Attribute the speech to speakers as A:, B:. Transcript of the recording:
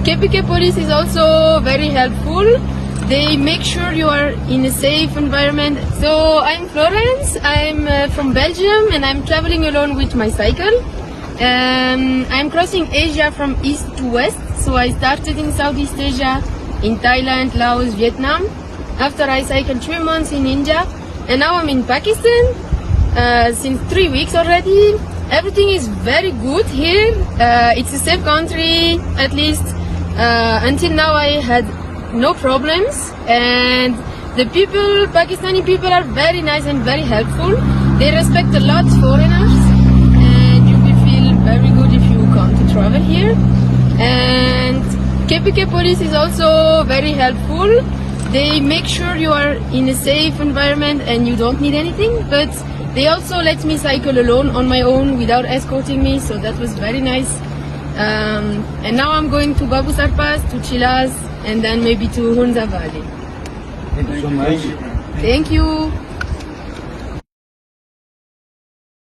A: KPK police is also very helpful. They make sure you are in a safe environment. So I'm Florence. I'm from Belgium and I'm traveling alone with my cycle. I'm crossing Asia from east to west. So I started in Southeast Asia, in Thailand, Laos, Vietnam. After I cycled 3 months in India, and now I'm in Pakistan since 3 weeks already. Everything is very good here. It's a safe country, at least until now I had no problems. And the people, Pakistani people are very nice and very helpful. They respect a lot foreigners, and you will feel very good if you come to travel here. And KPK police is also very helpful. They make sure you are in a safe environment and you don't need anything, but they also let me cycle alone on my own without escorting me, so that was very nice. And now I'm going to Babusar Pass, to Chilas, and then maybe to Hunza Valley.
B: Thank you so much.
A: Thank you.